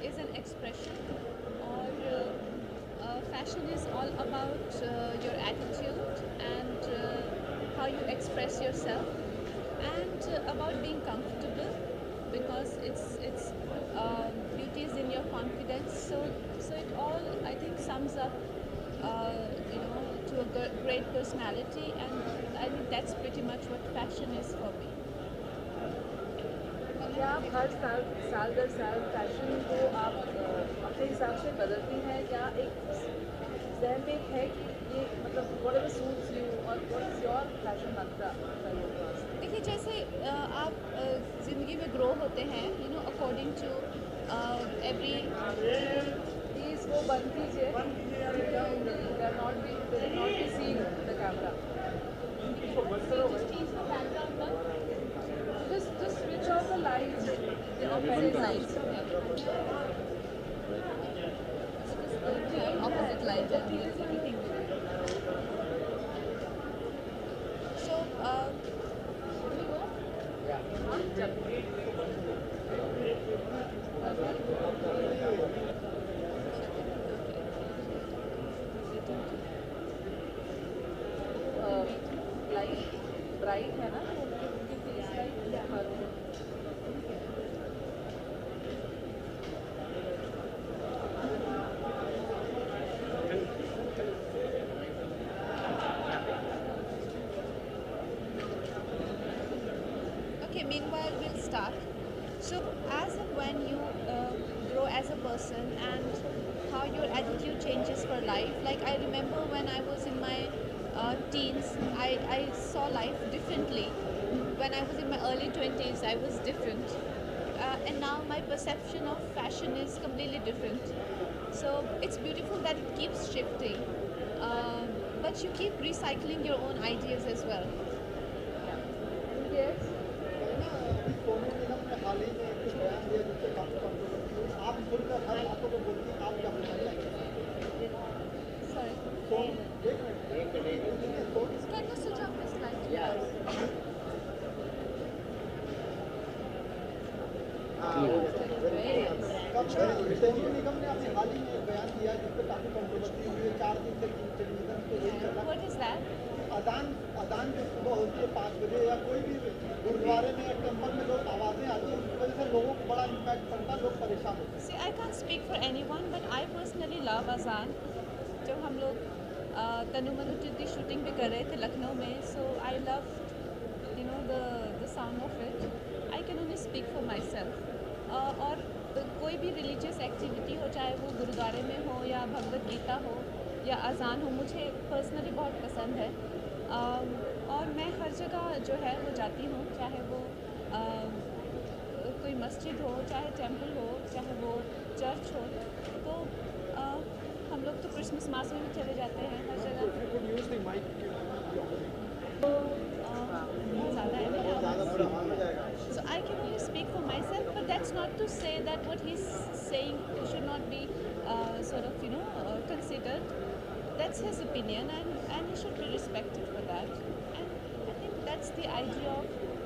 Is an expression, or fashion is all about your attitude and how you express yourself, and about being comfortable, because beauty is in your confidence. So it all, I think, sums up to a great personality, and I think that's pretty much what fashion is for me. क्या आप हर साल दर साल fashion को आप अपने हिसाब से बदलती हैं, या एक जहन में एक है कि ये मतलब व्हाटएवर सूट्स यू, और व्हाट इज योर फैशन मंत्रा? देखिए, जैसे आप ज़िंदगी में ग्रो होते हैं, अकॉर्डिंग टू एवरी। प्लीज़ वो बंद कीजिए, not be seen the camera. Just switch off the lights. The opposite lights. Opposite lights. So, light bright है ना, उनकी face light. okay, meanwhile, we'll start. So, as and when you grow as a person, and how your attitude changes for life. Like, I remember when I was in my teens, I saw life differently. When I was in my early 20s, I was different. And now my perception of fashion is completely different. So it's beautiful that it keeps shifting. But you keep recycling your own ideas as well. Yes. Sorry. Can you switch off this light? Yes. Sonu Nigam ने अपने हाल ही में एक बयान दिया जिस पर काफी controversy हुई है, 4 दिन से टेलीविजन पे यही चल रहा What is that? है। अदान जो सुबह होती है 5 बजे या कोई भी गुरुद्वारे में या टेम्पल में लोग आवाज़ें आती हैं, उसकी वजह से लोगों को बड़ा इम्पैक्ट पड़ता है, लोग परेशान होते हैं। See, I can't speak for anyone, but I personally love Azan. जब हम लोग तनु मनु की शूटिंग भी कर रहे थे लखनऊ में, so I love the sound of it. I can only speak for myself. और कोई भी रिलीजियस एक्टिविटी हो, चाहे वो गुरुद्वारे में हो या भगवत गीता हो या अजान हो, मुझे पर्सनली बहुत पसंद है। और मैं हर जगह जो है वो जाती हूँ, चाहे वो कोई मस्जिद हो, चाहे टेंपल हो, चाहे वो चर्च हो। तो हम लोग तो क्रिसमस मास में भी चले जाते हैं हर जगह। बहुत ज़्यादा है मेरे आवाज़। So I can only speak for myself, but that's not to say that what he's saying should not be sort of considered. That's his opinion, and he should be respected for that. And I think that's the idea of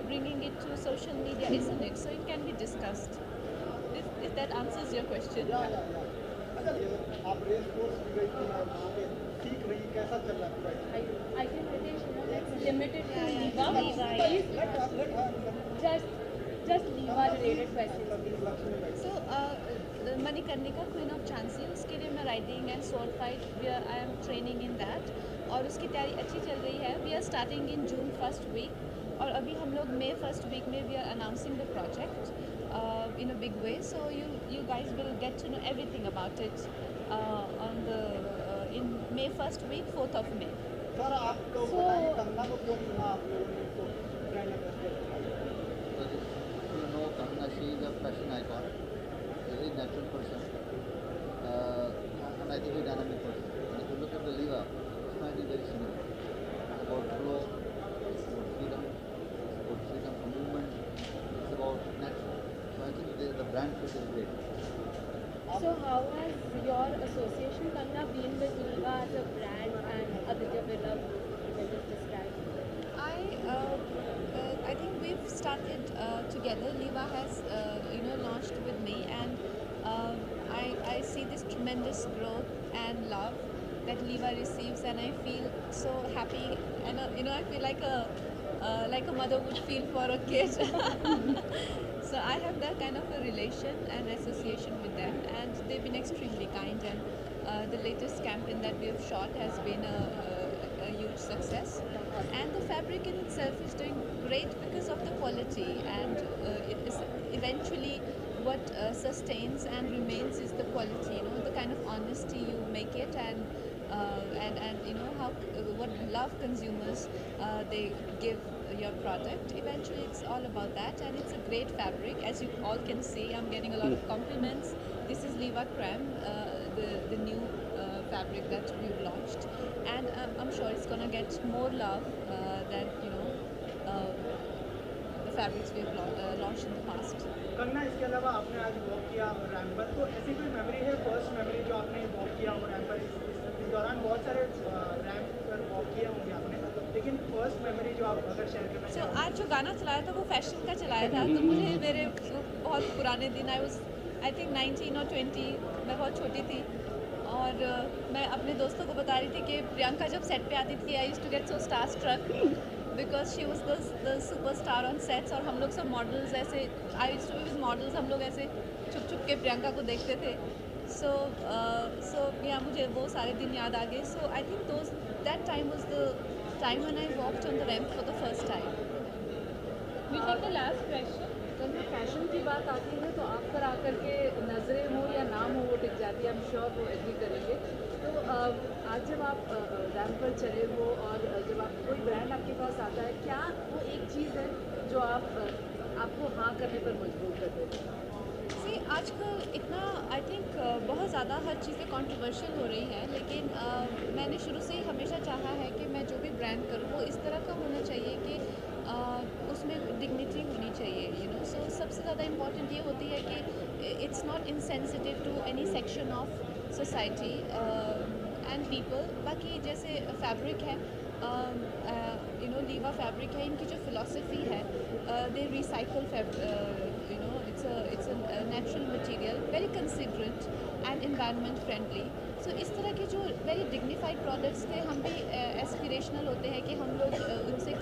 bringing it to social media, isn't it? So it can be discussed. If that answers your question. अच्छा, ये आप race course भी गई थी और वहाँ पे सीख रही, कैसा चल रहा है पूरा? I can Ritesh, that's limited to Liva. Just Liva related questions, please. So, Manikarnika queen of Jhansi, उसके लिए मैं riding and sword fight I am training in that, और उसकी तैयारी अच्छी चल रही है। We are starting in June first week, और अभी हम लोग मई फर्स्ट वीक में we are announcing the project in a big way, so you guys will get to know everything about it on the in May first week, 4th of May. Sir, आप तो बताइए कंगना को क्यों चुना आप लोगों ने इसको brand ambassador? You know, Kangana, she is a fashion icon, a very natural person, and I think a dynamic person. And if you look at the Liva, it's not very similar. It's about flow, it's about freedom from movement, it's about natural. So I think the brand fit is great. So how has your association Kangana been with Liva as a brand and Aditya Birla will just describe? I think we've started together. Liva has launched with me, and I see this tremendous growth and love that Liva receives, and I feel so happy, and I feel like a mother would feel for a kid. So I have that kind of a relation and association with them, and they've been extremely kind, and the latest campaign that we've shot has been a huge success, and the fabric in itself is doing great because of the quality, and it is eventually what sustains and remains is the quality, the kind of honesty you make it, and how what love consumers they give your product. Eventually it's all about that, and it's a great fabric, as you all can see. I'm getting a lot of compliments. This is Liva Creme, the new fabric that we've launched, and I'm sure it's gonna get more love than the fabrics we've launched in the past. Kangana, इसके अलावा आपने आज walk किया ramp पर, तो ऐसी कोई memory है, फर्स्ट मेमोरी जो आपने वॉक किया हो रैंप पर? इस दौरान बहुत सारे रैंप पर वॉक किए होंगे आपने, लेकिन फर्स्ट मेमोरी जो आप अगर शेयर करना So, चाहें? आज जो गाना चलाया था वो फैशन का चलाया था, तो मुझे मेरे बहुत पुराने दिन, आई वॉज आई थिंक 19 और 20, मैं बहुत छोटी थी, और मैं अपने दोस्तों को बता रही थी कि प्रियंका जब सेट पे आती थी, I used to get so star struck because she was the super star on sets, और हम लोग सब मॉडल्स ऐसे, I used to be with models, हम लोग ऐसे छुप छुप के प्रियंका को देखते थे। सो या मुझे वो सारे दिन याद आ गए। So I think that time was the time when I walked on the ramp for the first time. We take the last question. जब फैशन की बात आती है तो आप पर आकर के नज़रें हो या नाम हो वो टिक जाती है, I'm sure वो एग्री करेंगे। तो आज जब आप रैंप पर चले हो और जब आप कोई ब्रांड आपके पास आता है, क्या वो एक चीज़ है जो आपको हाँ करने पर मजबूर कर देती है? See, आजकल इतना आई थिंक बहुत ज़्यादा हर चीज़ें कंट्रोवर्शियल हो रही हैं, लेकिन मैंने शुरू से ही हमेशा चाहा है कि मैं जो भी ब्रांड करूँ वो इस तरह का होना चाहिए कि उसमें डिग्निटी होनी चाहिए, सो सबसे ज़्यादा इम्पॉर्टेंट ये होती है कि it's not insensitive to any section of society and people. बाकी जैसे फैब्रिक है, लीवा फैब्रिक है, इनकी जो फिलॉसफी है, they recycle it's a natural material, very very considerate and environment friendly. So इस तरह के जो वेरी डिग्निफाइड प्रोडक्ट्स थे, हम भी एस्पिरेशनल होते हैं कि हम लोग उनसे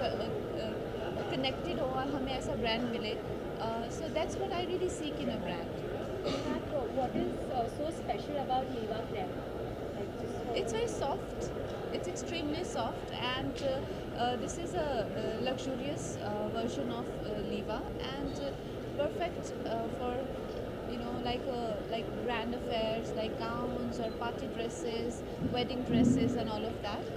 कनेक्टेड हो और हमें ऐसा ब्रांड मिले. So that's what I really seek in a brand. In fact, what is so special about Liva creme? Like just It's very soft. It's extremely soft, and this is a luxurious version of Liva, and perfect for like grand affairs, like gowns or party dresses, wedding dresses, and all of that.